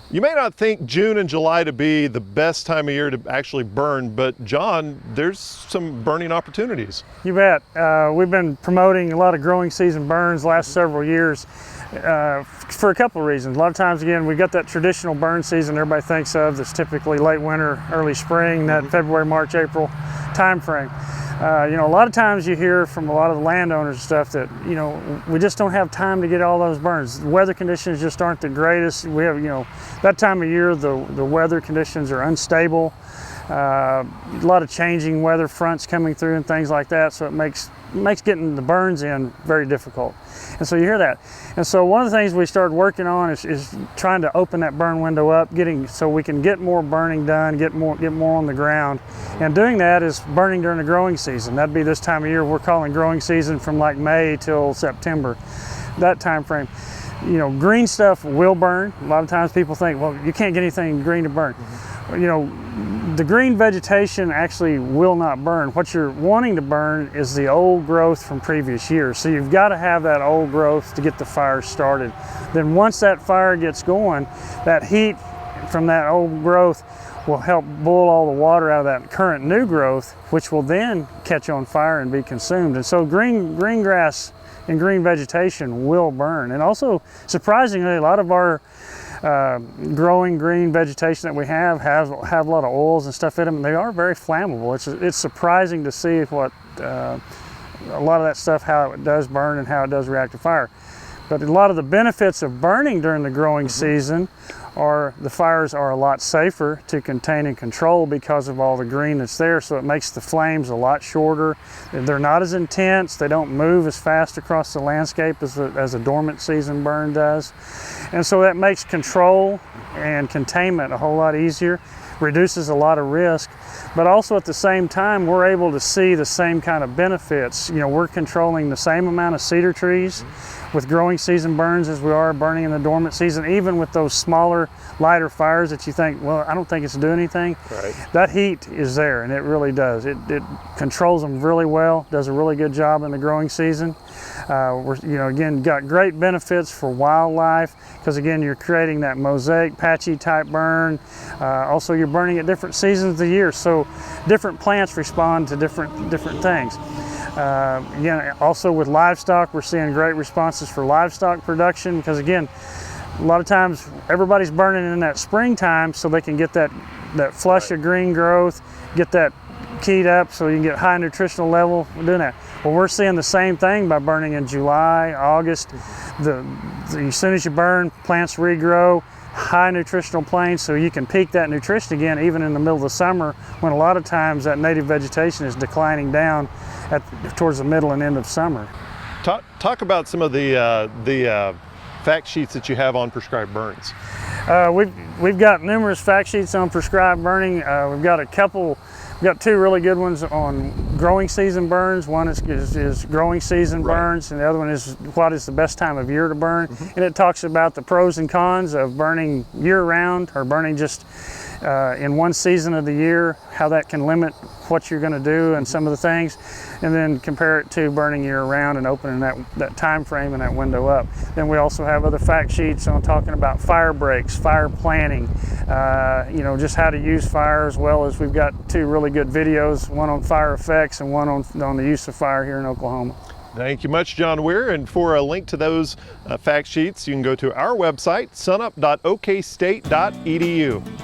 You may not think June and July to be the best time of year to actually burn, but John, there's some burning opportunities. You bet. We've been promoting a lot of growing season burns the last several years for a couple of reasons. A lot of times, again, we got that traditional burn season everybody thinks of that's typically late winter, early spring, that February, March, April time frame. You know, a lot of times you hear from a lot of the landowners and stuff that, you know, we just don't have time to get all those burns. The weather conditions just aren't the greatest. We have, you know, that time of year, the weather conditions are unstable. A lot of changing weather fronts coming through and things like that, so it makes getting the burns in very difficult. And so you hear that. And so one of the things we started working on is trying to open that burn window up, so we can get more burning done, get more on the ground. And doing that is burning during the growing season. That'd be this time of year. We're calling growing season from like May till September, that time frame. You know, green stuff will burn. A lot of times people think, well, you can't get anything green to burn. You know, the green vegetation actually will not burn. What you're wanting to burn is the old growth from previous years. So you've got to have that old growth to get the fire started. Then once that fire gets going, that heat from that old growth will help boil all the water out of that current new growth, which will then catch on fire and be consumed. And so green grass and green vegetation will burn. And also, surprisingly, a lot of our growing green vegetation that we have a lot of oils and stuff in them, and they are very flammable. It's surprising to see what a lot of that stuff, how it does burn and how it does react to fire. But a lot of the benefits of burning during the growing season are the fires are a lot safer to contain and control because of all the green that's there, so it makes the flames a lot shorter. They're not as intense, they don't move as fast across the landscape as a dormant season burn does. And so that makes control and containment a whole lot easier, reduces a lot of risk, but also at the same time we're able to see the same kind of benefits. You know, we're controlling the same amount of cedar trees with growing season burns as we are burning in the dormant season, even with those smaller, lighter fires that you think, well, I don't think it's doing anything. Right. That heat is there, and it really does. It controls them really well, does a really good job in the growing season. We're, you know, again, got great benefits for wildlife, because again, you're creating that mosaic, patchy type burn. Also, you're burning at different seasons of the year, so different plants respond to different things. Again, also with livestock, we're seeing great responses for livestock production, because again, a lot of times everybody's burning in that springtime so they can get that flush of green growth, get that keyed up so you can get high nutritional level. We're doing that. Well, we're seeing the same thing by burning in July, August. As soon as you burn, plants regrow, high nutritional plains, so you can peak that nutrition again even in the middle of the summer, when a lot of times that native vegetation is declining down towards the middle and end of summer. Talk about some of the fact sheets that you have on prescribed burns. We've got numerous fact sheets on prescribed burning. We've got two really good ones on growing season burns. One is growing season burns, and the other one is what is the best time of year to burn. And it talks about the pros and cons of burning year-round or burning just in one season of the year, how that can limit what you're going to do and some of the things, and then compare it to burning year-round and opening that time frame and that window up. Then we also have other fact sheets on talking about fire breaks, fire planning, you know, just how to use fire, as well as we've got two really good videos, one on fire effects and one on the use of fire here in Oklahoma. Thank you much, John Weir. And for a link to those fact sheets, you can go to our website, sunup.okstate.edu.